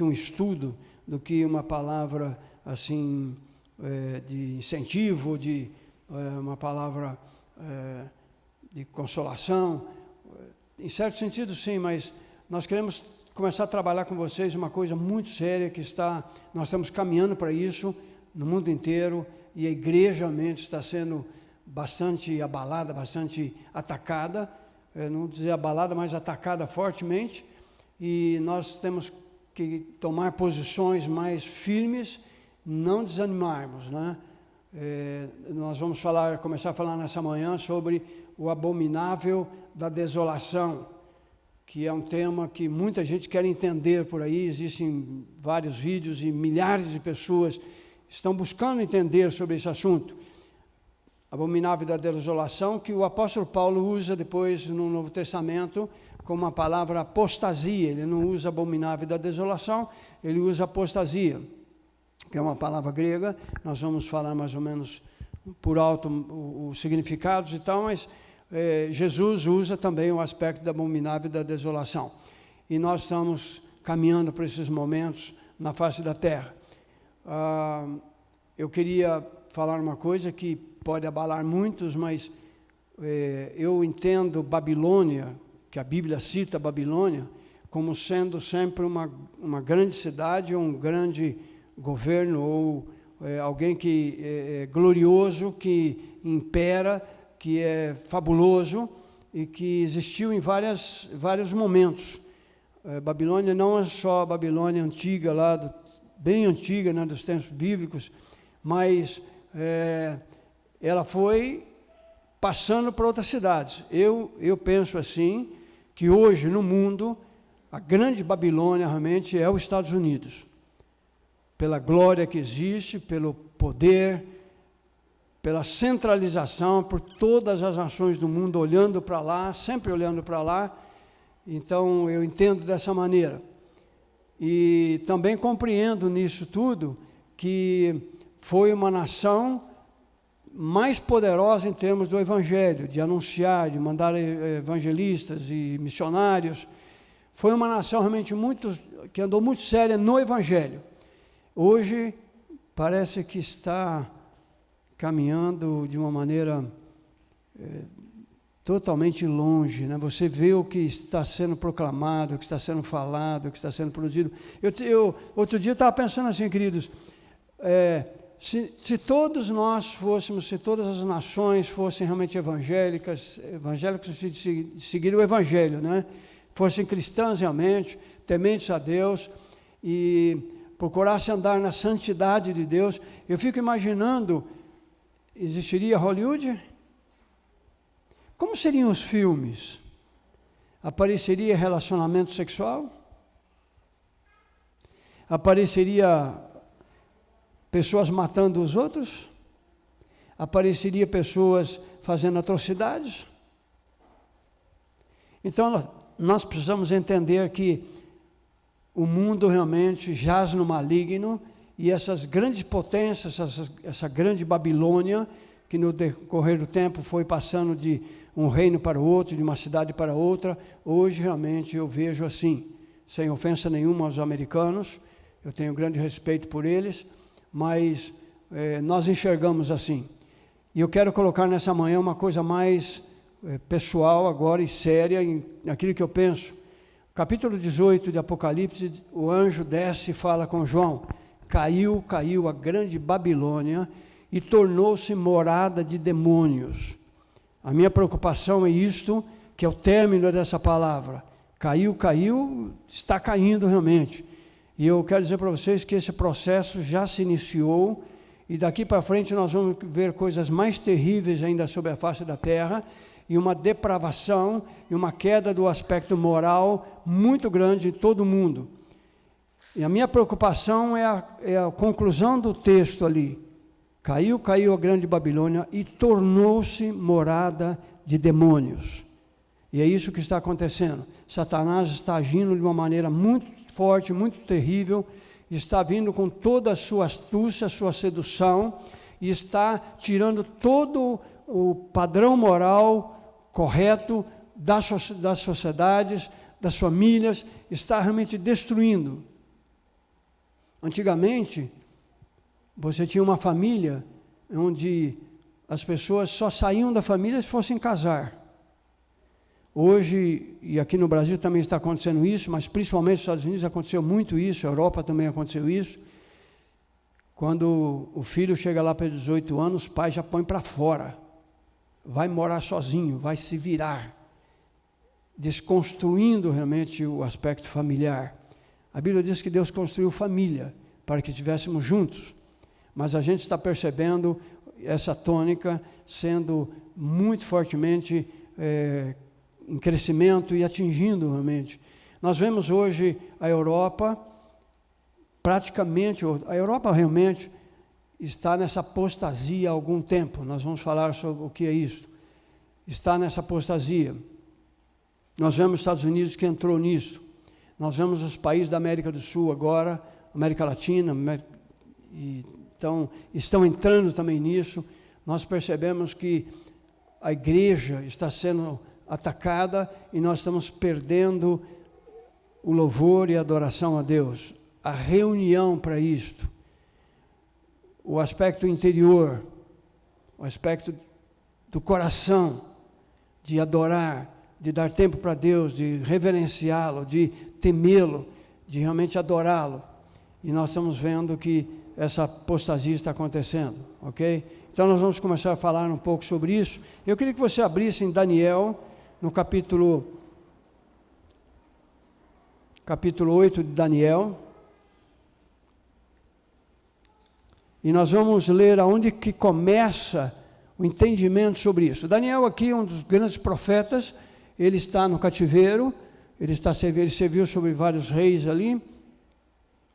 um estudo do que uma palavra assim de incentivo, de uma palavra de consolação. Em certo sentido, sim, mas nós queremos começar a trabalhar com vocês uma coisa muito séria nós estamos caminhando para isso no mundo inteiro, e a igreja realmente está sendo bastante abalada, bastante atacada, não vou dizer abalada, mas atacada fortemente, e nós temos que tomar posições mais firmes, não desanimarmos, né? Nós vamos começar a falar nessa manhã sobre o abominável da desolação, que é um tema que muita gente quer entender por aí. Existem vários vídeos e milhares de pessoas estão buscando entender sobre esse assunto. Abominável da desolação, que o apóstolo Paulo usa depois no Novo Testamento como a palavra apostasia. Ele não usa abominável da desolação, ele usa apostasia, que é uma palavra grega. Nós vamos falar mais ou menos por alto os significados e tal, mas Jesus usa também o aspecto da abominável da desolação. E nós estamos caminhando para esses momentos na face da terra. Eu queria falar uma coisa que pode abalar muitos, mas eu entendo Babilônia, que a Bíblia cita Babilônia, como sendo sempre uma grande cidade, ou um grande governo, ou alguém que é glorioso, que impera, que é fabuloso e que existiu em vários momentos. Babilônia não é só a Babilônia antiga, bem antiga, né, dos tempos bíblicos, mas ela foi passando para outras cidades. Eu penso assim, que hoje no mundo, a grande Babilônia realmente é os Estados Unidos, pela glória que existe, pelo poder, pela centralização, por todas as nações do mundo olhando para lá, sempre olhando para lá. Então eu entendo dessa maneira. E também compreendo nisso tudo que foi uma nação mais poderosa em termos do evangelho, de anunciar, de mandar evangelistas e missionários. Foi uma nação realmente que andou muito séria no evangelho. Hoje parece que está caminhando de uma maneira totalmente longe, né? Você vê o que está sendo proclamado, o que está sendo falado, o que está sendo produzido. Outro dia eu estava pensando assim, queridos, se todos nós fôssemos, se todas as nações fossem realmente evangélicas de seguir o evangelho, né? Fossem cristãs realmente, tementes a Deus e procurassem andar na santidade de Deus, eu fico imaginando, existiria Hollywood? Como seriam os filmes? Apareceria relacionamento sexual? Apareceria pessoas matando os outros? Apareceria pessoas fazendo atrocidades? Então, nós precisamos entender que o mundo realmente jaz no maligno, e essas grandes potências, essa grande Babilônia, que no decorrer do tempo foi passando de um reino para o outro, de uma cidade para outra, hoje realmente eu vejo assim, sem ofensa nenhuma aos americanos, eu tenho grande respeito por eles, mas nós enxergamos assim. E eu quero colocar nessa manhã uma coisa mais pessoal agora e séria, naquilo que eu penso. Capítulo 18 de Apocalipse, o anjo desce e fala com João: caiu a grande Babilônia e tornou-se morada de demônios. A minha preocupação é isto, que é o término dessa palavra. Caiu, está caindo realmente. E eu quero dizer para vocês que esse processo já se iniciou, e daqui para frente nós vamos ver coisas mais terríveis ainda sobre a face da terra, e uma depravação, e uma queda do aspecto moral muito grande em todo o mundo. E a minha preocupação é a conclusão do texto ali. Caiu a grande Babilônia e tornou-se morada de demônios. E é isso que está acontecendo. Satanás está agindo de uma maneira muito forte, muito terrível, está vindo com toda a sua astúcia, a sua sedução, e está tirando todo o padrão moral correto das sociedades, das famílias, está realmente destruindo. Antigamente, você tinha uma família onde as pessoas só saíam da família se fossem casar. Hoje, e aqui no Brasil também está acontecendo isso, mas principalmente nos Estados Unidos aconteceu muito isso, a Europa também aconteceu isso. Quando o filho chega lá para 18 anos, os pais já põem para fora. Vai morar sozinho, vai se virar. Desconstruindo realmente o aspecto familiar. A Bíblia diz que Deus construiu família para que estivéssemos juntos. Mas a gente está percebendo essa tônica sendo muito fortemente em crescimento e atingindo realmente. Nós vemos hoje a Europa, praticamente, a Europa realmente está nessa apostasia há algum tempo. Nós vamos falar sobre o que é isso. Está nessa apostasia. Nós vemos os Estados Unidos que entrou nisso. Nós vemos os países da América do Sul agora, América Latina, então estão entrando também nisso. Nós percebemos que a igreja está sendo atacada e nós estamos perdendo o louvor e a adoração a Deus. A reunião para isto. O aspecto interior, o aspecto do coração, de adorar, de dar tempo para Deus, de reverenciá-lo, de temê-lo, de realmente adorá-lo. E nós estamos vendo que essa apostasia está acontecendo, ok? Então nós vamos começar a falar um pouco sobre isso. Eu queria que você abrisse em Daniel, no capítulo 8 de Daniel. E nós vamos ler aonde que começa o entendimento sobre isso. Daniel aqui é um dos grandes profetas. Ele está no cativeiro, ele serviu sobre vários reis ali,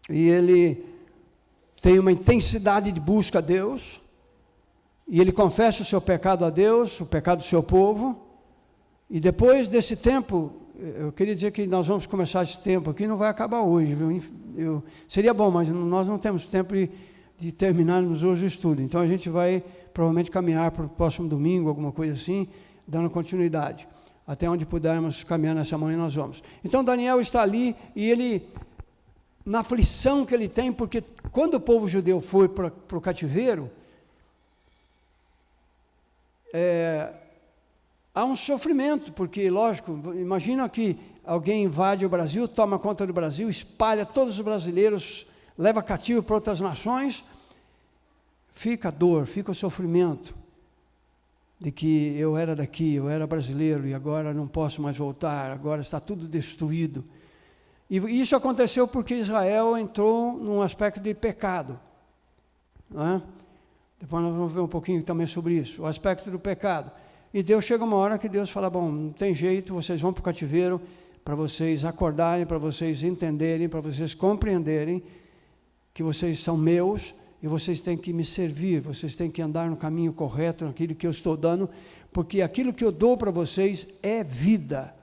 e ele tem uma intensidade de busca a Deus, e ele confessa o seu pecado a Deus, o pecado do seu povo, e depois desse tempo, eu queria dizer que nós vamos começar esse tempo aqui, não vai acabar hoje, viu? Seria bom, mas nós não temos tempo de terminarmos hoje o estudo, então a gente vai provavelmente caminhar para o próximo domingo, alguma coisa assim, dando continuidade. Até onde pudermos caminhar nessa manhã, nós vamos. Então, Daniel está ali e ele, na aflição que ele tem, porque quando o povo judeu foi para o cativeiro, há um sofrimento, porque, lógico, imagina que alguém invade o Brasil, toma conta do Brasil, espalha todos os brasileiros, leva cativo para outras nações, fica a dor, fica o sofrimento. De que eu era daqui, eu era brasileiro e agora não posso mais voltar, agora está tudo destruído. E isso aconteceu porque Israel entrou num aspecto de pecado. Não é? Depois nós vamos ver um pouquinho também sobre isso, o aspecto do pecado. E Deus chega uma hora que Deus fala, bom, não tem jeito, vocês vão para o cativeiro para vocês acordarem, para vocês entenderem, para vocês compreenderem que vocês são meus, e vocês têm que me servir, vocês têm que andar no caminho correto, naquilo que eu estou dando, porque aquilo que eu dou para vocês é vida.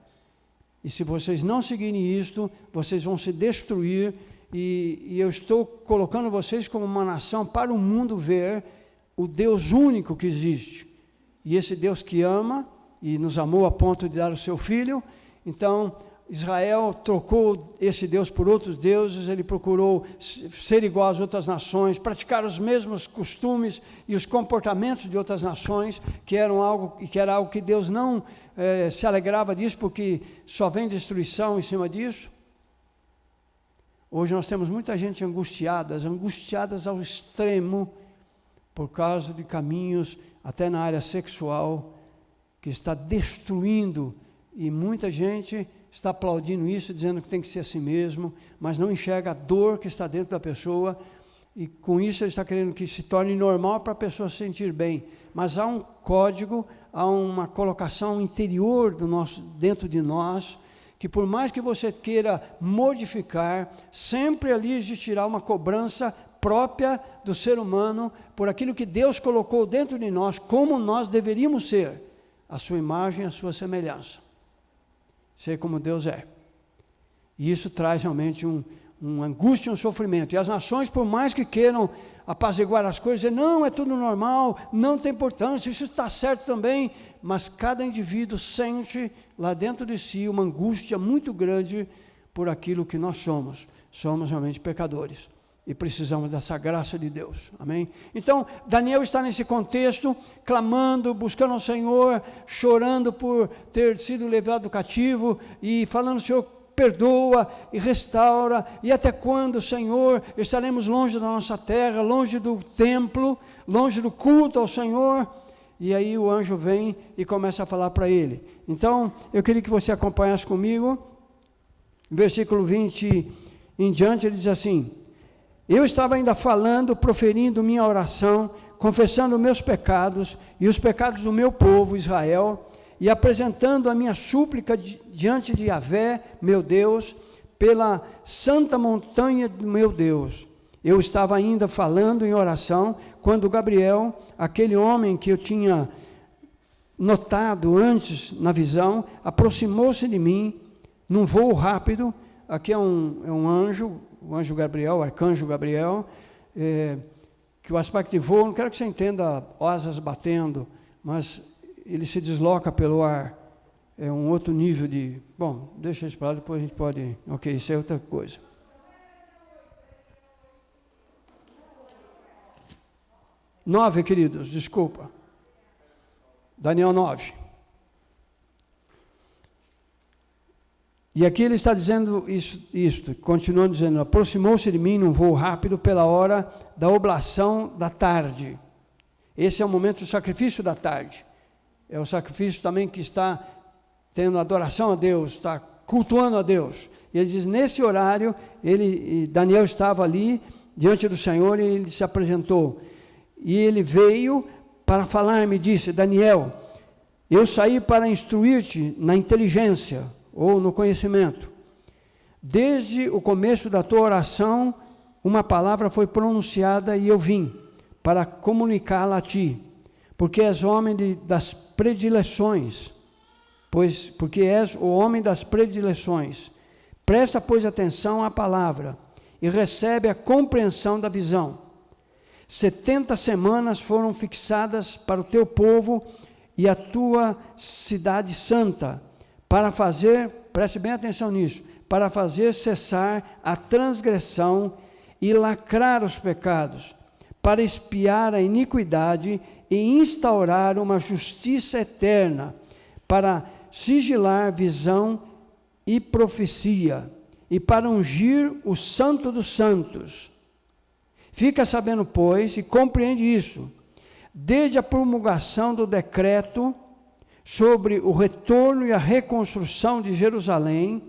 E se vocês não seguirem isto, vocês vão se destruir, e eu estou colocando vocês como uma nação para o mundo ver o Deus único que existe. E esse Deus que ama, e nos amou a ponto de dar o seu Filho. Então, Israel trocou esse Deus por outros deuses, ele procurou ser igual às outras nações, praticar os mesmos costumes e os comportamentos de outras nações, que era algo que Deus não se alegrava disso, porque só vem destruição em cima disso. Hoje nós temos muita gente angustiadas ao extremo, por causa de caminhos, até na área sexual, que está destruindo, e muita gente está aplaudindo isso, dizendo que tem que ser assim mesmo, mas não enxerga a dor que está dentro da pessoa, e com isso ele está querendo que se torne normal para a pessoa se sentir bem. Mas há um código, há uma colocação interior dentro de nós, que por mais que você queira modificar, sempre ali existirá uma cobrança própria do ser humano, por aquilo que Deus colocou dentro de nós, como nós deveríamos ser, a sua imagem, a sua semelhança. Ser como Deus é. E isso traz realmente uma angústia, um sofrimento. E as nações, por mais que queiram apaziguar as coisas, dizer, não, é tudo normal, não tem importância, isso está certo também, mas cada indivíduo sente lá dentro de si uma angústia muito grande por aquilo que nós somos. Somos realmente pecadores. E precisamos dessa graça de Deus, amém? Então, Daniel está nesse contexto, clamando, buscando ao Senhor, chorando por ter sido levado cativo, e falando: Senhor, perdoa e restaura, e até quando, Senhor, estaremos longe da nossa terra, longe do templo, longe do culto ao Senhor? E aí o anjo vem e começa a falar para ele. Então, eu queria que você acompanhasse comigo, versículo 20 em diante, ele diz assim: eu estava ainda falando, proferindo minha oração, confessando meus pecados e os pecados do meu povo Israel, e apresentando a minha súplica diante de Yahvé, meu Deus, pela santa montanha do meu Deus. Eu estava ainda falando em oração, quando Gabriel, aquele homem que eu tinha notado antes na visão, aproximou-se de mim, num voo rápido. Aqui é um anjo, o anjo Gabriel, o arcanjo Gabriel, que o aspecto de voo, não quero que você entenda asas batendo, mas ele se desloca pelo ar, é um outro nível de... Bom, deixa isso para lá, depois a gente pode... Ok, isso é outra coisa. Nove, queridos, desculpa. Daniel 9. E aqui ele está dizendo isto, continuando dizendo: aproximou-se de mim num voo rápido pela hora da oblação da tarde. Esse é o momento do sacrifício da tarde. É o sacrifício também que está tendo adoração a Deus, está cultuando a Deus. E ele diz, nesse horário, Daniel estava ali, diante do Senhor, e ele se apresentou. E ele veio para falar, me disse: Daniel, eu saí para instruir-te na inteligência, ou no conhecimento. Desde o começo da tua oração, uma palavra foi pronunciada e eu vim para comunicá-la a ti, porque és homem das predileções, porque és o homem das predileções. Presta, pois, atenção à palavra e recebe a compreensão da visão. 70 semanas foram fixadas para o teu povo e a tua cidade santa, para fazer, preste bem atenção nisso, para fazer cessar a transgressão e lacrar os pecados, para expiar a iniquidade e instaurar uma justiça eterna, para sigilar visão e profecia, e para ungir o santo dos santos. Fica sabendo, pois, e compreende isso, desde a promulgação do decreto sobre o retorno e a reconstrução de Jerusalém.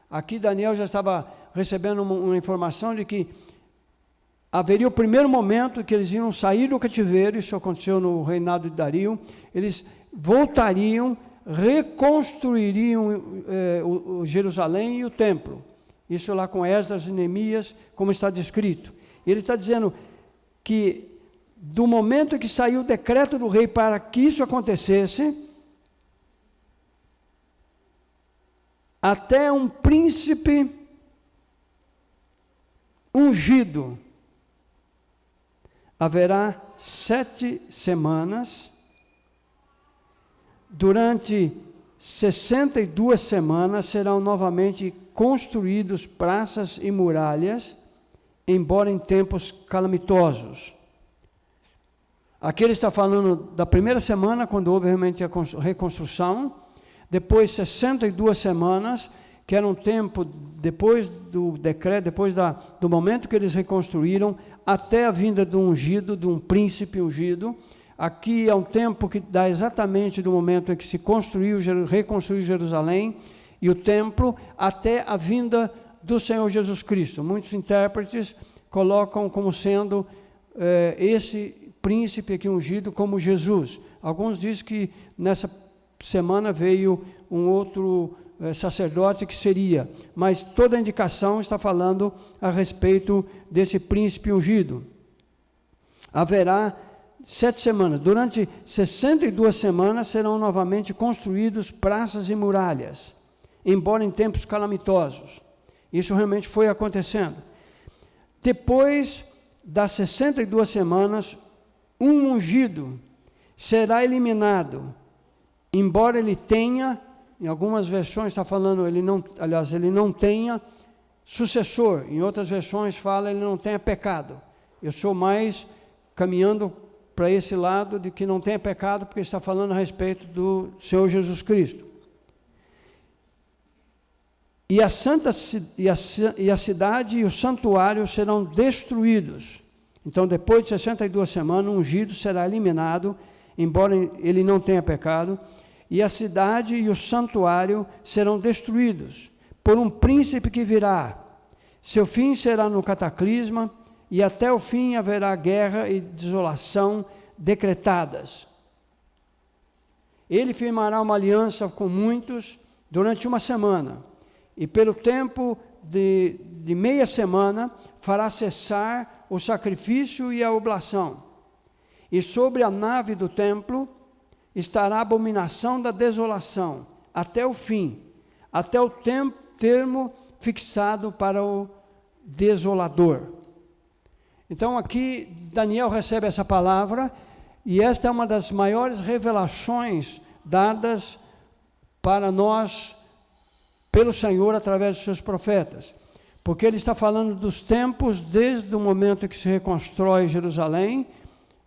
Aqui Daniel já estava recebendo uma informação de que haveria o primeiro momento que eles iam sair do cativeiro. Isso aconteceu no reinado de Dario. Eles voltariam, reconstruiriam o Jerusalém e o templo. Isso lá com Esdras e Neemias, como está descrito. Ele está dizendo que do momento em que saiu o decreto do rei para que isso acontecesse, até um príncipe ungido, haverá 7 semanas, durante 62 semanas serão novamente construídos praças e muralhas, embora em tempos calamitosos. Aqui ele está falando da primeira semana, quando houve realmente a reconstrução, depois 62 semanas, que era um tempo depois do decreto, depois do momento que eles reconstruíram, até a vinda do ungido, de um príncipe ungido. Aqui é um tempo que dá exatamente do momento em que se reconstruiu Jerusalém e o templo, até a vinda do Senhor Jesus Cristo. Muitos intérpretes colocam como sendo esse príncipe aqui ungido como Jesus. Alguns dizem que nessa semana veio um outro sacerdote que seria, mas toda a indicação está falando a respeito desse príncipe ungido. Haverá 7 semanas, durante 62 semanas serão novamente construídos praças e muralhas, embora em tempos calamitosos. Isso realmente foi acontecendo. Depois das 62 semanas, um ungido será eliminado, embora ele tenha, em algumas versões está falando, ele não tenha sucessor. Em outras versões fala ele não tenha pecado. Eu sou mais caminhando para esse lado de que não tenha pecado, porque está falando a respeito do Senhor Jesus Cristo. E a cidade e o santuário serão destruídos. Então, depois de 62 semanas, o ungido será eliminado, embora ele não tenha pecado, e a cidade e o santuário serão destruídos por um príncipe que virá. Seu fim será no cataclisma, e até o fim haverá guerra e desolação decretadas. Ele firmará uma aliança com muitos durante uma semana, e pelo tempo de meia semana fará cessar o sacrifício e a oblação. E sobre a nave do templo estará a abominação da desolação, até o fim, até o termo fixado para o desolador. Então aqui Daniel recebe essa palavra, e esta é uma das maiores revelações dadas para nós pelo Senhor através dos seus profetas, porque ele está falando dos tempos desde o momento em que se reconstrói Jerusalém,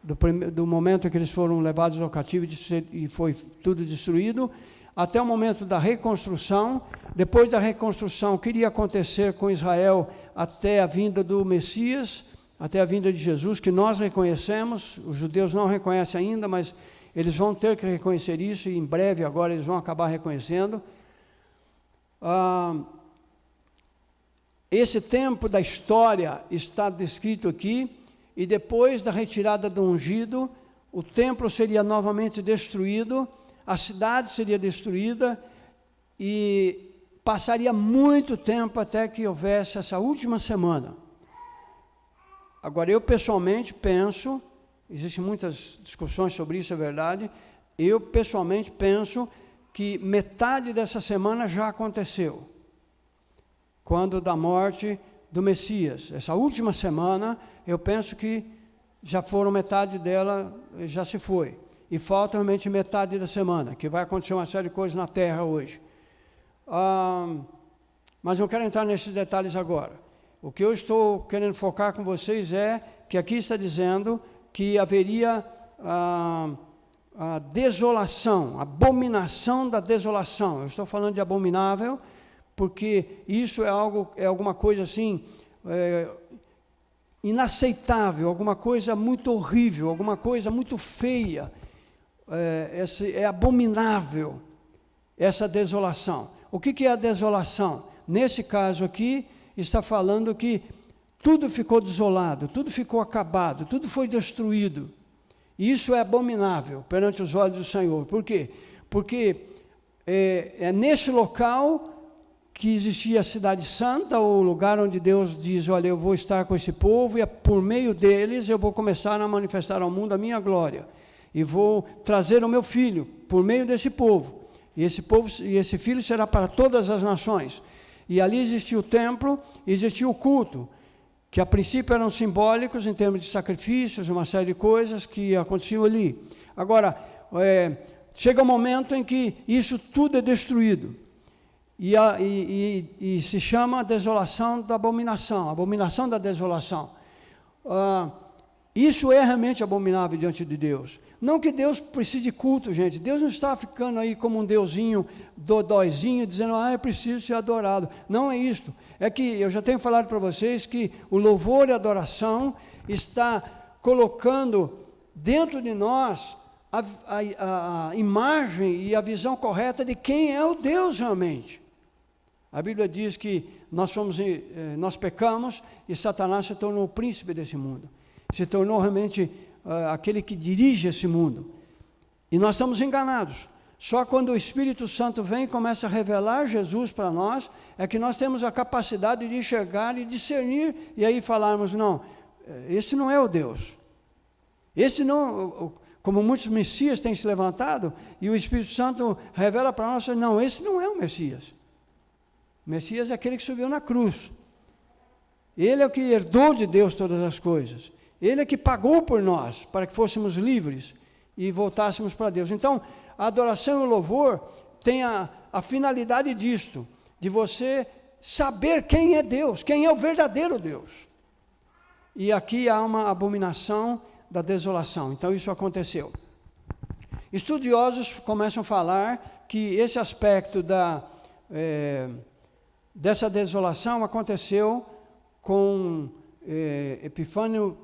do momento em que eles foram levados ao cativo e foi tudo destruído, até o momento da reconstrução. Depois da reconstrução, o que iria acontecer com Israel até a vinda do Messias, até a vinda de Jesus, que nós reconhecemos, os judeus não reconhecem ainda, mas eles vão ter que reconhecer isso, e em breve agora eles vão acabar reconhecendo. Esse tempo da história está descrito aqui, e depois da retirada do ungido, o templo seria novamente destruído, a cidade seria destruída, e passaria muito tempo até que houvesse essa última semana. Agora, eu pessoalmente penso, existem muitas discussões sobre isso, é verdade, eu pessoalmente penso que metade dessa semana já aconteceu, quando da morte do Messias. Essa última semana, eu penso que já foram metade dela, já se foi. E falta realmente metade da semana, que vai acontecer uma série de coisas na Terra hoje. Mas não quero entrar nesses detalhes agora. O que eu estou querendo focar com vocês é que aqui está dizendo que haveria a desolação, a abominação da desolação. Eu estou falando de abominável, porque isso é alguma coisa assim, inaceitável, alguma coisa muito horrível, alguma coisa muito feia. É abominável essa desolação. O que é a desolação? Nesse caso aqui, está falando que tudo ficou desolado, tudo ficou acabado, tudo foi destruído. Isso é abominável perante os olhos do Senhor. Por quê? Porque é nesse local que existia a cidade santa, o lugar onde Deus diz, olha, eu vou estar com esse povo, e por meio deles eu vou começar a manifestar ao mundo a minha glória, e vou trazer o meu filho por meio desse povo, e esse filho será para todas as nações. E ali existia o templo, existia o culto, que a princípio eram simbólicos em termos de sacrifícios, uma série de coisas que aconteciam ali. Agora, chega um momento em que isso tudo é destruído, e se chama a desolação da abominação, a abominação da desolação. Isso é realmente abominável diante de Deus. Não que Deus precise de culto, gente. Deus não está ficando aí como um deusinho dodóizinho, dizendo, eu preciso ser adorado. Não é isto. É que eu já tenho falado para vocês que o louvor e a adoração está colocando dentro de nós a imagem e a visão correta de quem é o Deus realmente. A Bíblia diz que nós pecamos e Satanás se tornou o príncipe desse mundo. Se tornou realmente aquele que dirige esse mundo. E nós estamos enganados. Só quando o Espírito Santo vem e começa a revelar Jesus para nós, é que nós temos a capacidade de enxergar e discernir, e aí falarmos, não, esse não é o Deus. Esse não, como muitos messias têm se levantado, e o Espírito Santo revela para nós, não, esse não é o Messias. O Messias é aquele que subiu na cruz. Ele é o que herdou de Deus todas as coisas. Ele é que pagou por nós, para que fôssemos livres e voltássemos para Deus. Então, a adoração e o louvor tem a finalidade disto, de você saber quem é Deus, quem é o verdadeiro Deus. E aqui há uma abominação da desolação. Então isso aconteceu. Estudiosos começam a falar que esse aspecto dessa desolação aconteceu com Epifânio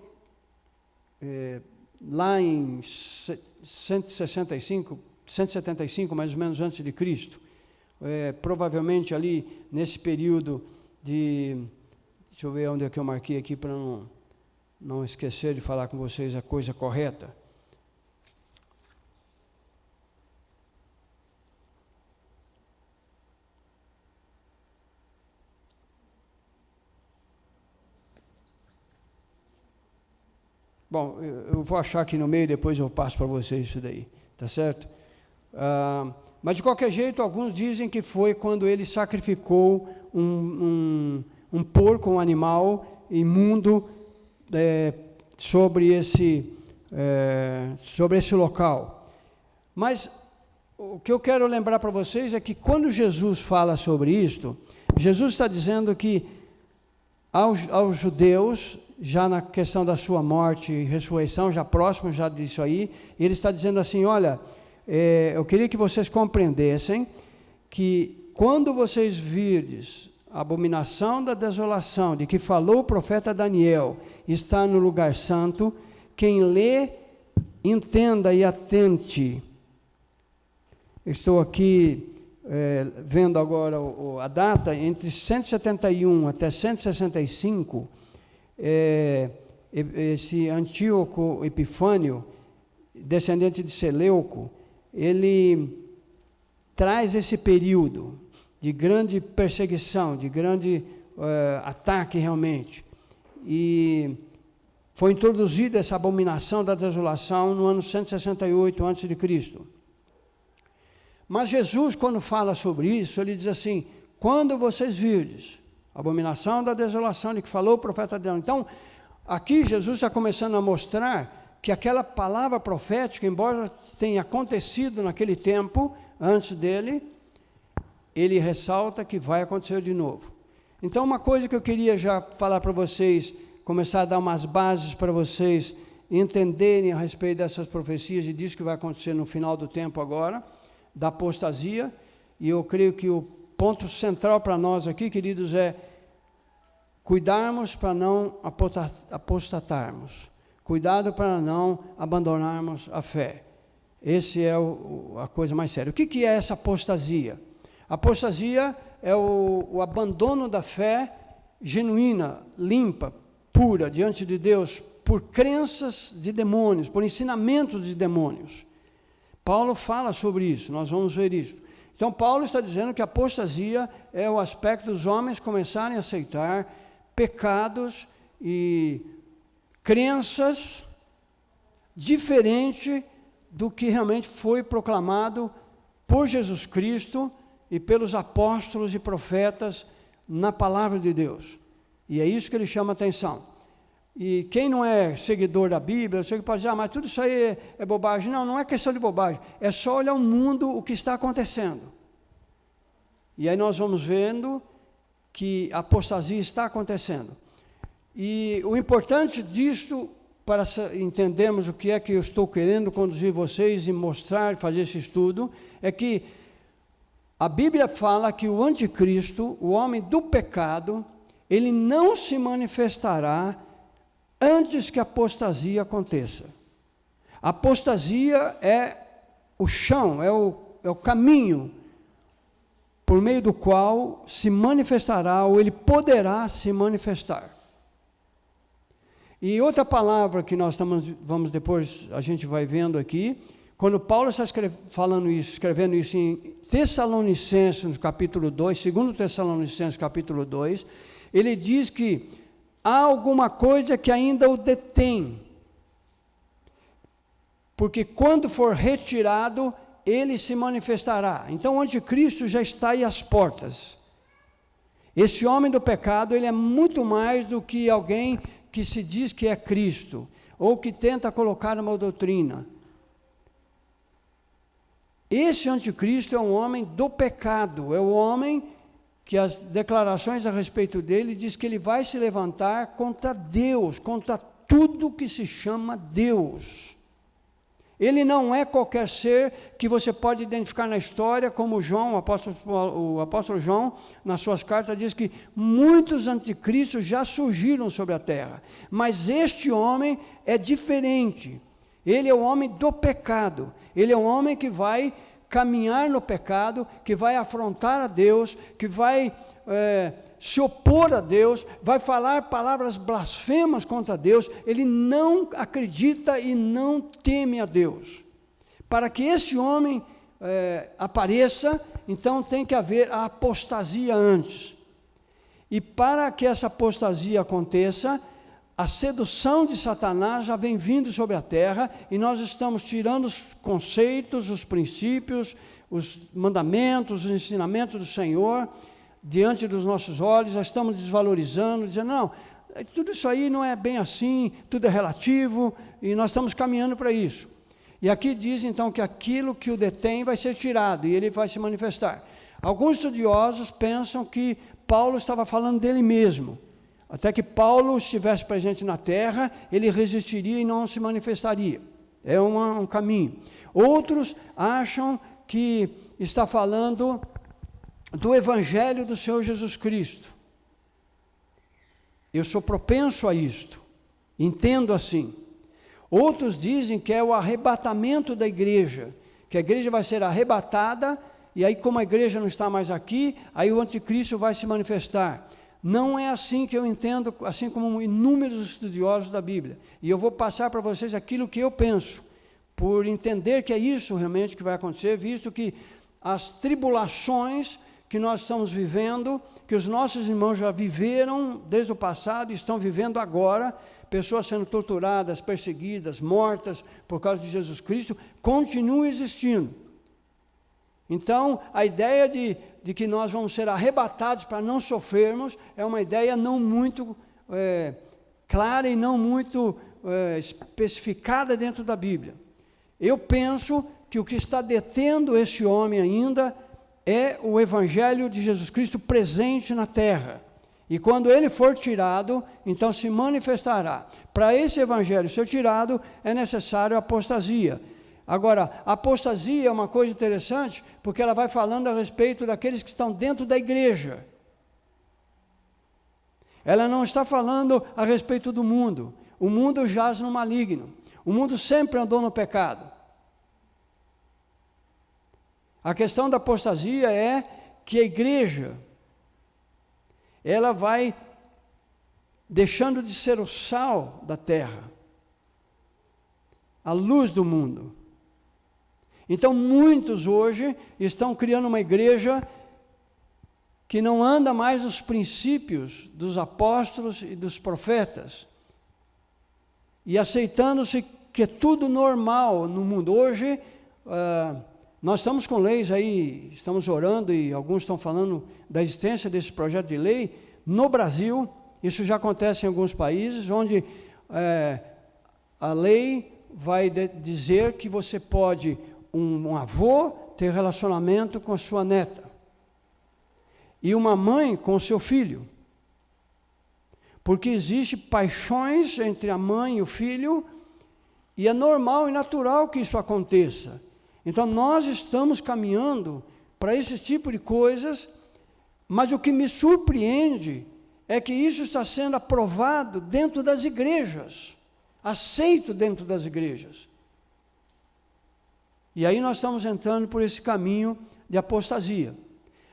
lá em 175 mais ou menos antes de Cristo. Provavelmente ali nesse período de, deixa eu ver onde é que eu marquei aqui para não esquecer de falar com vocês a coisa correta. Bom, eu vou achar aqui no meio, depois eu passo para vocês isso daí, tá certo? Mas de qualquer jeito, alguns dizem que foi quando ele sacrificou um porco, um animal imundo sobre esse local. Mas o que eu quero lembrar para vocês é que quando Jesus fala sobre isto, Jesus está dizendo que aos judeus, já na questão da sua morte e ressurreição, já próximo já disso aí, ele está dizendo assim, olha, eu queria que vocês compreendessem que quando vocês virdes a abominação da desolação, de que falou o profeta Daniel, está no lugar santo, quem lê, entenda e atente. Estou aqui vendo agora a data, entre 171 até 165, esse Antíoco Epifânio, descendente de Seleuco, ele traz esse período de grande perseguição, de grande ataque realmente, e foi introduzida essa abominação da desolação no ano 168 a.C. Mas Jesus, quando fala sobre isso, ele diz assim, quando vocês virdes a abominação da desolação de que falou o profeta Daniel. Então, aqui Jesus está começando a mostrar que aquela palavra profética, embora tenha acontecido naquele tempo, antes dele, ele ressalta que vai acontecer de novo. Então, uma coisa que eu queria já falar para vocês, começar a dar umas bases para vocês entenderem a respeito dessas profecias e disso que vai acontecer no final do tempo agora, da apostasia, e eu creio que o ponto central para nós aqui, queridos, é cuidarmos para não apostatarmos. Cuidado para não abandonarmos a fé. Esse é a coisa mais séria. O que é essa apostasia? Apostasia é o abandono da fé genuína, limpa, pura, diante de Deus, por crenças de demônios, por ensinamentos de demônios. Paulo fala sobre isso, nós vamos ver isso. Então, Paulo está dizendo que a apostasia é o aspecto dos homens começarem a aceitar pecados e crenças diferentes do que realmente foi proclamado por Jesus Cristo e pelos apóstolos e profetas na palavra de Deus. E é isso que ele chama a atenção. E quem não é seguidor da Bíblia, eu sei que pode dizer, mas tudo isso aí é bobagem. Não, não é questão de bobagem. É só olhar o mundo, o que está acontecendo. E aí nós vamos vendo que a apostasia está acontecendo. E o importante disto, para entendermos o que é que eu estou querendo conduzir vocês e mostrar, fazer esse estudo, é que a Bíblia fala que o anticristo, o homem do pecado, ele não se manifestará antes que a apostasia aconteça. A apostasia é o chão, é o caminho por meio do qual se manifestará, ou ele poderá se manifestar. E outra palavra que nós vamos depois, a gente vai vendo aqui, quando Paulo está escrevendo isso em Tessalonicenses, no capítulo 2, 2 Tessalonicenses, capítulo 2, ele diz que há alguma coisa que ainda o detém, porque quando for retirado, ele se manifestará. Então o anticristo já está aí às portas. Esse homem do pecado, ele é muito mais do que alguém que se diz que é Cristo, ou que tenta colocar uma doutrina. Esse anticristo é um homem do pecado, é o homem que as declarações a respeito dele diz que ele vai se levantar contra Deus, contra tudo que se chama Deus. Ele não é qualquer ser que você pode identificar na história, como João, o apóstolo João, nas suas cartas, diz que muitos anticristos já surgiram sobre a terra, mas este homem é diferente. Ele é o homem do pecado, ele é um homem que vai caminhar no pecado, que vai afrontar a Deus, que vai se opor a Deus, vai falar palavras blasfemas contra Deus. Ele não acredita e não teme a Deus. Para que esse homem apareça, então tem que haver a apostasia antes. E para que essa apostasia aconteça, a sedução de Satanás já vem vindo sobre a terra, e nós estamos tirando os conceitos, os princípios, os mandamentos, os ensinamentos do Senhor diante dos nossos olhos. Já estamos desvalorizando, dizendo, não, tudo isso aí não é bem assim, tudo é relativo, e nós estamos caminhando para isso. E aqui diz então que aquilo que o detém vai ser tirado, e ele vai se manifestar. Alguns estudiosos pensam que Paulo estava falando dele mesmo. Até que Paulo estivesse presente na terra, ele resistiria e não se manifestaria. É um caminho. Outros acham que está falando do Evangelho do Senhor Jesus Cristo. Eu sou propenso a isto, entendo assim. Outros dizem que é o arrebatamento da igreja, que a igreja vai ser arrebatada, e aí como a igreja não está mais aqui, aí o anticristo vai se manifestar. Não é assim que eu entendo, assim como inúmeros estudiosos da Bíblia. E eu vou passar para vocês aquilo que eu penso, por entender que é isso realmente que vai acontecer, visto que as tribulações que nós estamos vivendo, que os nossos irmãos já viveram desde o passado e estão vivendo agora, pessoas sendo torturadas, perseguidas, mortas por causa de Jesus Cristo, continuam existindo. Então, a ideia de que nós vamos ser arrebatados para não sofrermos é uma ideia não muito clara e não muito especificada dentro da Bíblia. Eu penso que o que está detendo esse homem ainda é o Evangelho de Jesus Cristo presente na terra. E quando ele for tirado, então se manifestará. Para esse Evangelho ser tirado, é necessário a apostasia. Agora, a apostasia é uma coisa interessante, porque ela vai falando a respeito daqueles que estão dentro da igreja. Ela não está falando a respeito do mundo. O mundo jaz no maligno. O mundo sempre andou no pecado. A questão da apostasia é que a igreja, ela vai deixando de ser o sal da terra, a luz do mundo. Então, muitos hoje estão criando uma igreja que não anda mais nos princípios dos apóstolos e dos profetas, e aceitando-se que é tudo normal no mundo. Hoje, nós estamos com leis aí, estamos orando, e alguns estão falando da existência desse projeto de lei. No Brasil, isso já acontece em alguns países, onde a lei vai dizer que você pode, um avô, ter relacionamento com a sua neta, e uma mãe com o seu filho, porque existe paixões entre a mãe e o filho, e é normal e natural que isso aconteça. Então nós estamos caminhando para esse tipo de coisas, mas o que me surpreende é que isso está sendo aprovado dentro das igrejas, aceito dentro das igrejas. E aí nós estamos entrando por esse caminho de apostasia.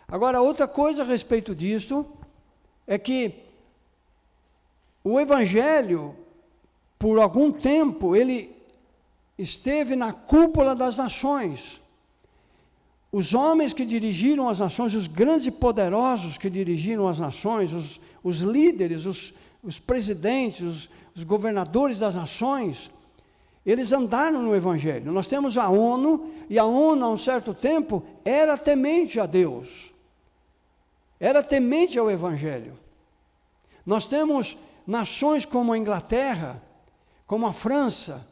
Agora, outra coisa a respeito disso é que o Evangelho, por algum tempo, ele esteve na cúpula das nações. Os homens que dirigiram as nações, os grandes e poderosos que dirigiram as nações, os líderes, os presidentes, os governadores das nações, eles andaram no Evangelho. Nós temos a ONU, e a ONU, há um certo tempo, era temente a Deus, era temente ao Evangelho. Nós temos nações como a Inglaterra, como a França,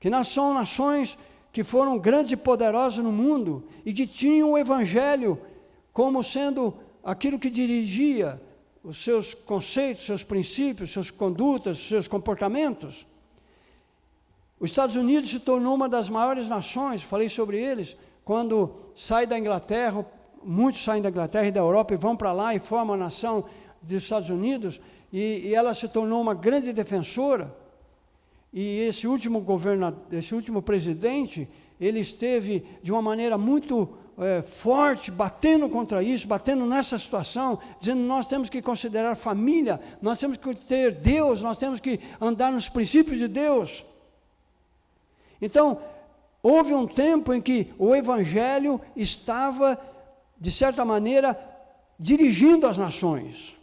que são nações que foram grandes e poderosas no mundo, e que tinham o Evangelho como sendo aquilo que dirigia os seus conceitos, seus princípios, suas condutas, seus comportamentos. Os Estados Unidos se tornou uma das maiores nações, falei sobre eles, quando sai da Inglaterra, muitos saem da Inglaterra e da Europa e vão para lá e formam a nação dos Estados Unidos, e ela se tornou uma grande defensora. E esse último presidente, ele esteve de uma maneira muito forte, batendo contra isso, batendo nessa situação, dizendo: nós temos que considerar família, nós temos que ter Deus, nós temos que andar nos princípios de Deus. Então, houve um tempo em que o Evangelho estava, de certa maneira, dirigindo as nações.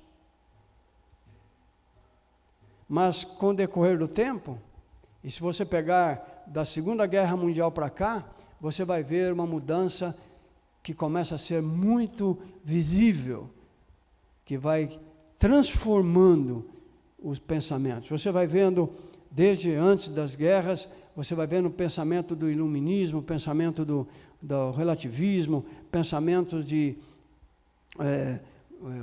Mas, com o decorrer do tempo, e se você pegar da Segunda Guerra Mundial para cá, você vai ver uma mudança que começa a ser muito visível, que vai transformando os pensamentos. Você vai vendo, desde antes das guerras, você vai vendo o pensamento do iluminismo, o pensamento do relativismo, pensamentos de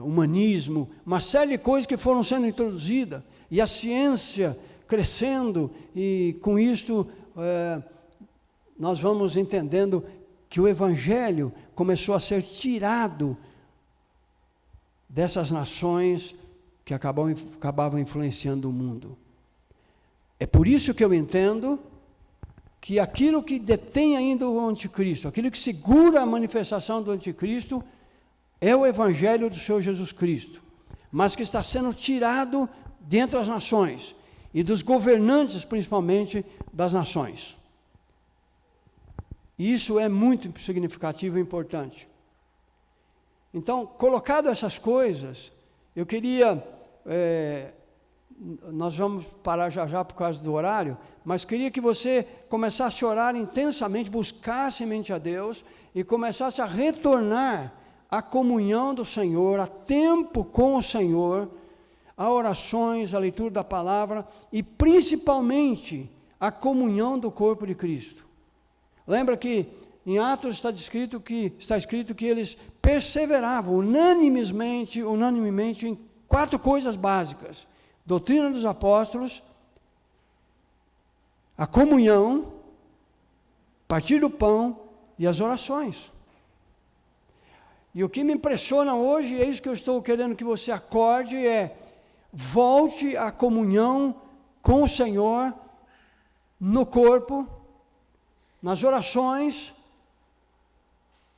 humanismo, uma série de coisas que foram sendo introduzidas, e a ciência crescendo, e com isto nós vamos entendendo que o Evangelho começou a ser tirado dessas nações que acabavam influenciando o mundo. É por isso que eu entendo que aquilo que detém ainda o anticristo, aquilo que segura a manifestação do anticristo, é o Evangelho do Senhor Jesus Cristo, mas que está sendo tirado dentre as nações, e dos governantes, principalmente, das nações. Isso é muito significativo e importante. Então, colocado essas coisas, eu queria, nós vamos parar já por causa do horário, mas queria que você começasse a orar intensamente, buscasse mente a Deus, e começasse a retornar à comunhão do Senhor, a tempo com o Senhor, a orações, a leitura da palavra, e principalmente a comunhão do corpo de Cristo. Lembra que em Atos está escrito que eles perseveravam unanimemente em 4 coisas básicas: doutrina dos apóstolos, a comunhão, partir do pão e as orações. E o que me impressiona hoje, é isso que eu estou querendo que você acorde, volte à comunhão com o Senhor no corpo, nas orações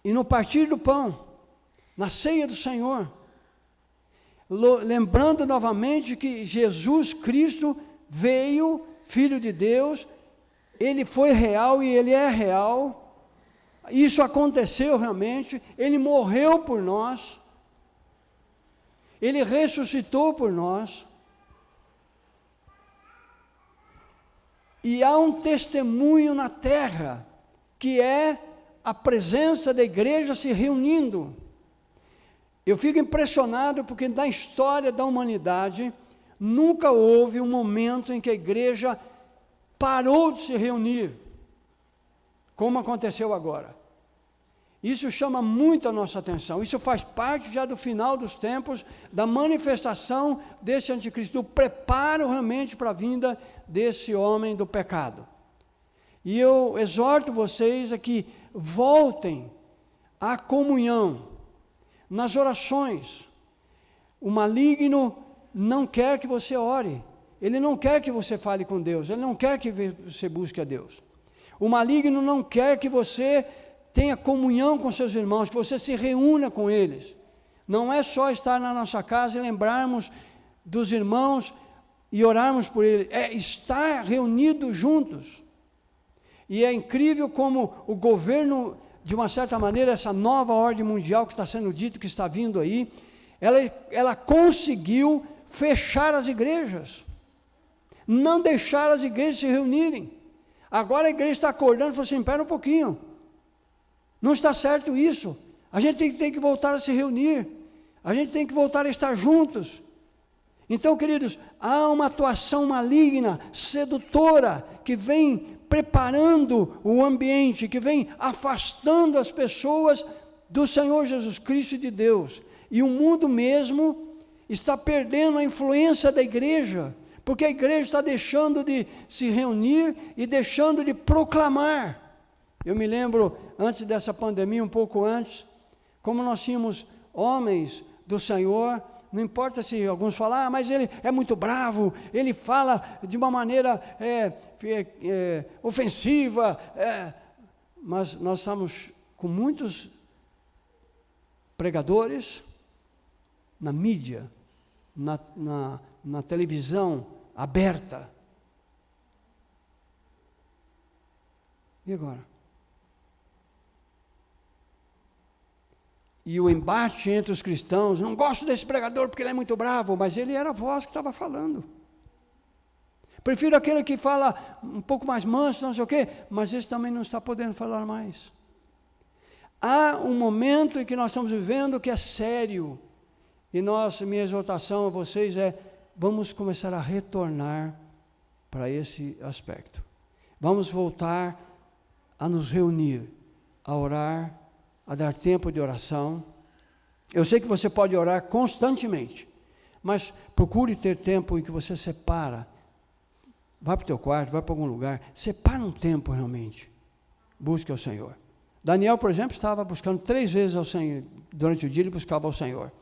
e no partir do pão, na ceia do Senhor, lembrando novamente que Jesus Cristo veio, Filho de Deus, Ele foi real e Ele é real, isso aconteceu realmente, Ele morreu por nós, Ele ressuscitou por nós, e há um testemunho na terra, que é a presença da igreja se reunindo. Eu fico impressionado porque na história da humanidade, nunca houve um momento em que a igreja parou de se reunir, como aconteceu agora. Isso chama muito a nossa atenção, isso faz parte já do final dos tempos, da manifestação desse anticristo, do preparo realmente para a vinda desse homem do pecado. E eu exorto vocês a que voltem à comunhão, nas orações. O maligno não quer que você ore, ele não quer que você fale com Deus, ele não quer que você busque a Deus. O maligno não quer que você tenha comunhão com seus irmãos, que você se reúna com eles. Não é só estar na nossa casa e lembrarmos dos irmãos e orarmos por eles, é estar reunidos juntos. E é incrível como o governo, de uma certa maneira, essa nova ordem mundial que está sendo dito, que está vindo aí, ela conseguiu fechar as igrejas, não deixar as igrejas se reunirem. Agora a igreja está acordando e falou assim: espera um pouquinho, não está certo isso, a gente tem que voltar a se reunir, a gente tem que voltar a estar juntos. Então, queridos, há uma atuação maligna, sedutora, que vem preparando o ambiente, que vem afastando as pessoas do Senhor Jesus Cristo e de Deus. E o mundo mesmo está perdendo a influência da igreja, porque a igreja está deixando de se reunir e deixando de proclamar. Eu me lembro, antes dessa pandemia, um pouco antes, como nós tínhamos homens do Senhor, não importa se alguns falam, mas ele é muito bravo, ele fala de uma maneira ofensiva, mas nós estamos com muitos pregadores na mídia, na televisão aberta. E agora? E o embate entre os cristãos, não gosto desse pregador porque ele é muito bravo, mas ele era a voz que estava falando. Prefiro aquele que fala um pouco mais manso, não sei o quê, mas esse também não está podendo falar mais. Há um momento em que nós estamos vivendo que é sério, e minha exortação a vocês é, vamos começar a retornar para esse aspecto. Vamos voltar a nos reunir, a orar, a dar tempo de oração. Eu sei que você pode orar constantemente, mas procure ter tempo em que você separa. Vai para o teu quarto, vai para algum lugar, separa um tempo realmente. Busque ao Senhor. Daniel, por exemplo, estava buscando 3 vezes ao Senhor. Durante o dia ele buscava ao Senhor.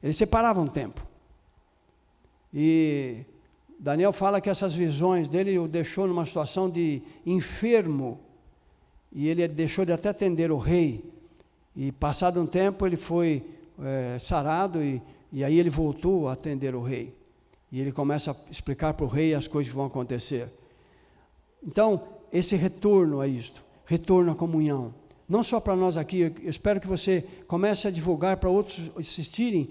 Ele separava um tempo. E Daniel fala que essas visões dele o deixou numa situação de enfermo. E ele deixou de até atender o rei. E passado um tempo ele foi sarado e aí ele voltou a atender o rei. E ele começa a explicar para o rei as coisas que vão acontecer. Então, esse retorno a isto, retorno à comunhão. Não só para nós aqui, eu espero que você comece a divulgar para outros assistirem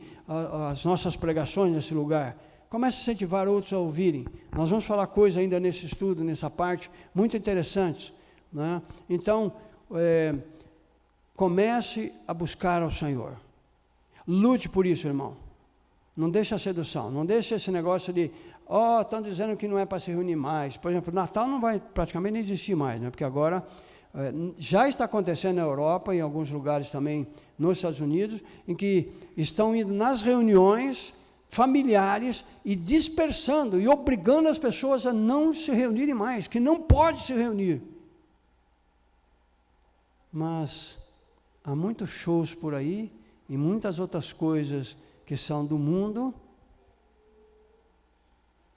às nossas pregações nesse lugar. Comece a incentivar outros a ouvirem. Nós vamos falar coisas ainda nesse estudo, nessa parte, muito interessantes, né? Então, comece a buscar ao Senhor. Lute por isso, irmão. Não deixe a sedução, não deixe esse negócio de, estão dizendo que não é para se reunir mais. Por exemplo, o Natal não vai praticamente nem existir mais, né? Porque agora já está acontecendo na Europa e em alguns lugares também nos Estados Unidos, em que estão indo nas reuniões familiares e dispersando e obrigando as pessoas a não se reunirem mais, que não pode se reunir. Mas há muitos shows por aí e muitas outras coisas que são do mundo,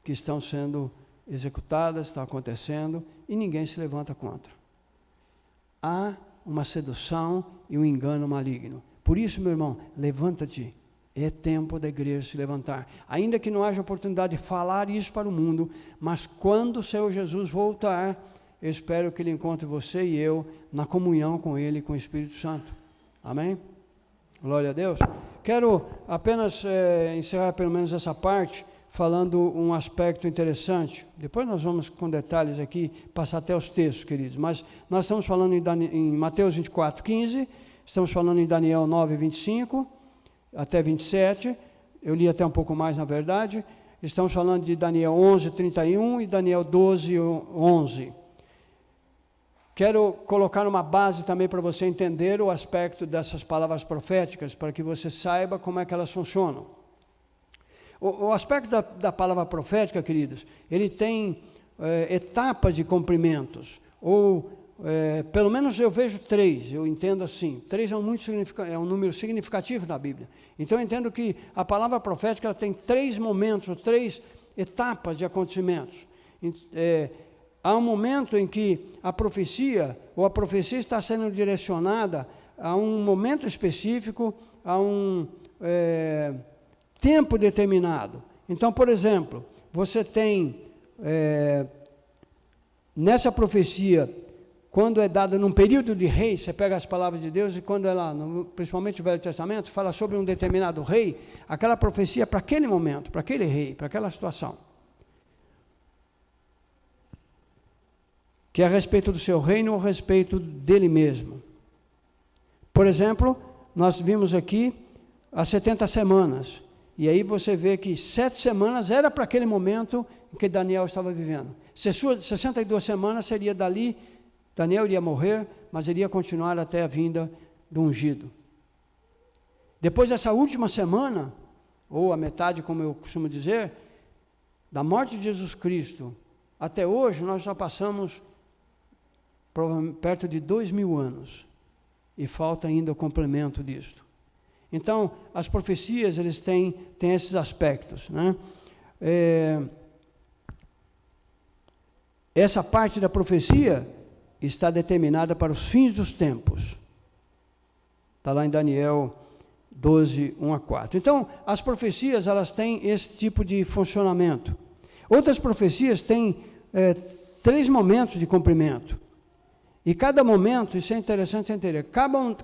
que estão sendo executadas, estão acontecendo, e ninguém se levanta contra. Há uma sedução e um engano maligno. Por isso, meu irmão, levanta-te. É tempo da igreja se levantar. Ainda que não haja oportunidade de falar isso para o mundo, mas quando o Senhor Jesus voltar, eu espero que Ele encontre você e eu na comunhão com Ele e com o Espírito Santo. Amém? Glória a Deus. Quero apenas encerrar pelo menos essa parte, falando um aspecto interessante. Depois nós vamos com detalhes aqui, passar até os textos, queridos. Mas nós estamos falando em Mateus 24, 15, estamos falando em Daniel 9, 25, até 27, eu li até um pouco mais na verdade. Estamos falando de Daniel 11, 31 e Daniel 12, 11. Quero colocar uma base também para você entender o aspecto dessas palavras proféticas, para que você saiba como é que elas funcionam. O aspecto da palavra profética, queridos, ele tem etapas de cumprimentos, ou pelo menos eu vejo 3, eu entendo assim. 3 é um número significativo na Bíblia. Então eu entendo que a palavra profética ela tem 3 momentos, ou 3 etapas de acontecimentos. Há um momento em que a profecia está sendo direcionada a um momento específico, a um tempo determinado. Então, por exemplo, você tem, nessa profecia, quando é dada num período de rei, você pega as palavras de Deus e quando ela, principalmente o Velho Testamento, fala sobre um determinado rei, aquela profecia é para aquele momento, para aquele rei, para aquela situação. Que é a respeito do seu reino ou a respeito dele mesmo. Por exemplo, nós vimos aqui as 70 semanas, e aí você vê que 7 semanas era para aquele momento em que Daniel estava vivendo. 62 semanas seria dali, Daniel iria morrer, mas iria continuar até a vinda do ungido. Depois dessa última semana, ou a metade, como eu costumo dizer, da morte de Jesus Cristo, até hoje nós já passamos perto de 2000 anos, e falta ainda o complemento disto. Então, as profecias, eles têm esses aspectos, né? Essa parte da profecia está determinada para os fins dos tempos. Está lá em Daniel 12, 1 a 4. Então, as profecias, elas têm esse tipo de funcionamento. Outras profecias têm 3 momentos de cumprimento. E cada momento, isso é interessante entender,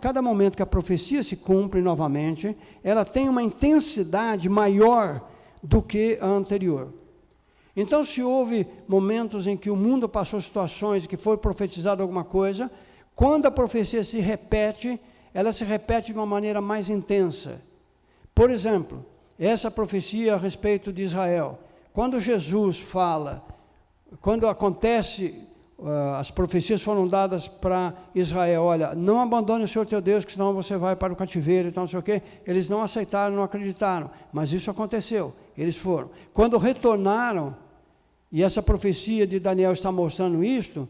cada momento que a profecia se cumpre novamente, ela tem uma intensidade maior do que a anterior. Então, se houve momentos em que o mundo passou situações que foi profetizado alguma coisa, quando a profecia se repete, ela se repete de uma maneira mais intensa. Por exemplo, essa profecia a respeito de Israel, quando Jesus fala, quando acontece, as profecias foram dadas para Israel, olha, não abandone o Senhor teu Deus, que senão você vai para o cativeiro, então não sei o quê. Eles não aceitaram, não acreditaram, mas isso aconteceu, eles foram. Quando retornaram, e essa profecia de Daniel está mostrando isto,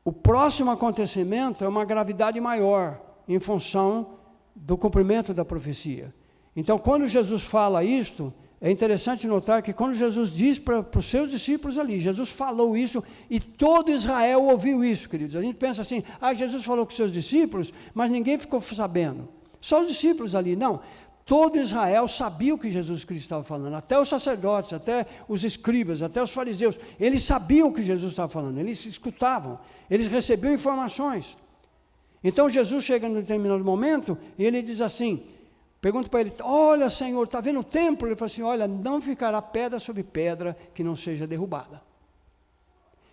o próximo acontecimento é uma gravidade maior, em função do cumprimento da profecia. Então, quando Jesus fala isto, é interessante notar que quando Jesus diz para os seus discípulos ali, Jesus falou isso e todo Israel ouviu isso, queridos. A gente pensa assim, Jesus falou com os seus discípulos, mas ninguém ficou sabendo. Só os discípulos ali, não. Todo Israel sabia o que Jesus Cristo estava falando, até os sacerdotes, até os escribas, até os fariseus, eles sabiam o que Jesus estava falando, eles escutavam, eles recebiam informações. Então Jesus chega em um determinado momento e ele diz assim, pergunta para ele, olha Senhor, está vendo o templo? Ele fala assim, olha, não ficará pedra sobre pedra que não seja derrubada.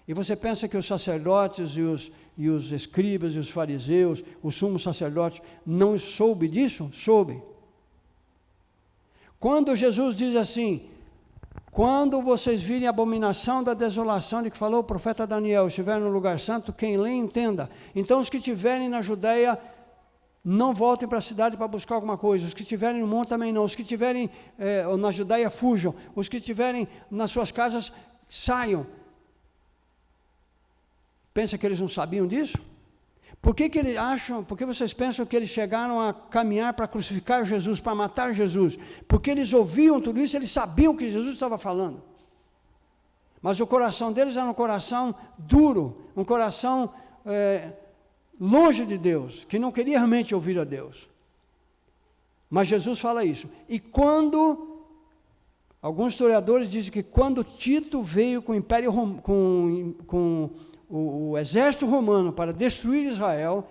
E você pensa que os sacerdotes e os escribas e os fariseus, os sumos sacerdotes, não soube disso? Soube. Quando Jesus diz assim, quando vocês virem a abominação da desolação de que falou o profeta Daniel, estiver no lugar santo, quem lê entenda. Então os que estiverem na Judeia, não voltem para a cidade para buscar alguma coisa. Os que estiverem no monte também não. Os que estiverem na Judeia, fujam. Os que estiverem nas suas casas, saiam. Pensa que eles não sabiam disso? Por que eles acham, por que vocês pensam que eles chegaram a caminhar para crucificar Jesus, para matar Jesus? Porque eles ouviam tudo isso, eles sabiam o que Jesus estava falando. Mas o coração deles era um coração duro, um coração longe de Deus, que não queria realmente ouvir a Deus. Mas Jesus fala isso. E quando, alguns historiadores dizem que quando Tito veio com o Império com o exército romano para destruir Israel,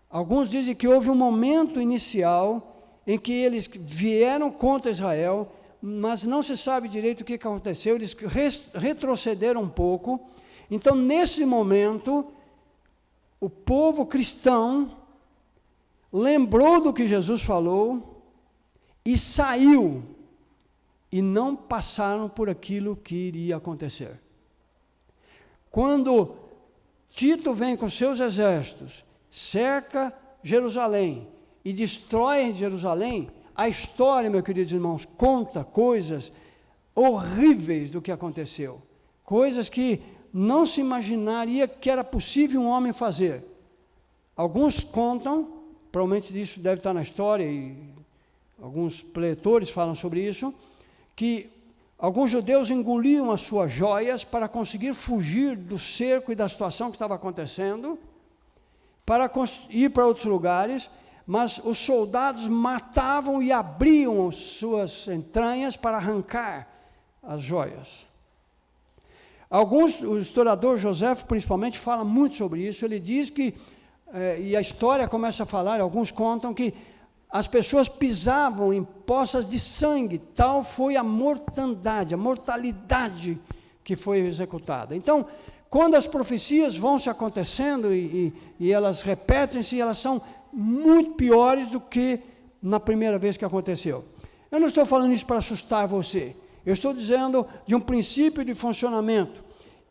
alguns dizem que houve um momento inicial em que eles vieram contra Israel, mas não se sabe direito o que aconteceu, eles retrocederam um pouco. Então, nesse momento, o povo cristão lembrou do que Jesus falou e saiu, e não passaram por aquilo que iria acontecer. Quando Tito vem com seus exércitos, cerca Jerusalém e destrói Jerusalém, a história, meus queridos irmãos, conta coisas horríveis do que aconteceu. Coisas que não se imaginaria que era possível um homem fazer. Alguns contam, provavelmente isso deve estar na história, e alguns leitores falam sobre isso, que alguns judeus engoliam as suas joias para conseguir fugir do cerco e da situação que estava acontecendo, para ir para outros lugares, mas os soldados matavam e abriam as suas entranhas para arrancar as joias. O historiador Joséfo, principalmente, fala muito sobre isso. Ele diz que, e a história começa a falar, alguns contam que as pessoas pisavam em poças de sangue, tal foi a mortandade, a mortalidade que foi executada. Então, quando as profecias vão se acontecendo e elas repetem-se, elas são muito piores do que na primeira vez que aconteceu. Eu não estou falando isso para assustar você, eu estou dizendo de um princípio de funcionamento.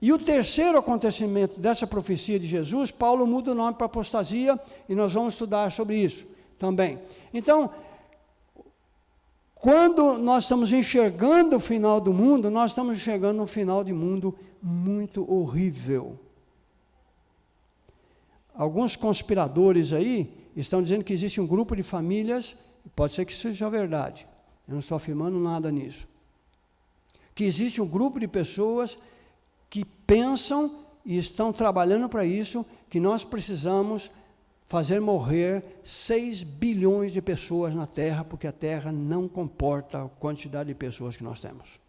E o terceiro acontecimento dessa profecia de Jesus, Paulo muda o nome para apostasia, e nós vamos estudar sobre isso também. Então, Quando nós estamos enxergando o final do mundo, nós estamos enxergando um final de mundo muito horrível. Alguns conspiradores aí estão dizendo que existe um grupo de famílias, pode ser que isso seja verdade, eu não estou afirmando nada nisso, que existe um grupo de pessoas que pensam e estão trabalhando para isso, que nós precisamos fazer morrer 6 bilhões de pessoas na Terra, porque a Terra não comporta a quantidade de pessoas que nós temos.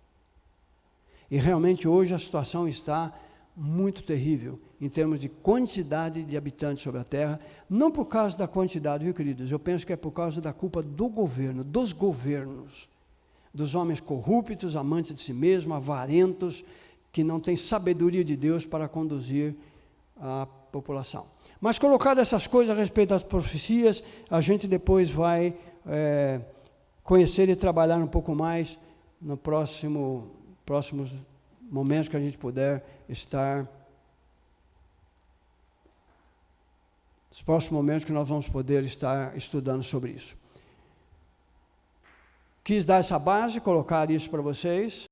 E realmente hoje a situação está muito terrível, em termos de quantidade de habitantes sobre a Terra, não por causa da quantidade, viu, queridos? Eu penso que é por causa da culpa do governo, dos governos, dos homens corruptos, amantes de si mesmos, avarentos, que não têm sabedoria de Deus para conduzir a população. Mas colocado essas coisas a respeito das profecias, a gente depois vai conhecer e trabalhar um pouco mais no próximos momentos que a gente puder estar, os próximos momentos que nós vamos poder estar estudando sobre isso. Quis dar essa base, colocar isso para vocês.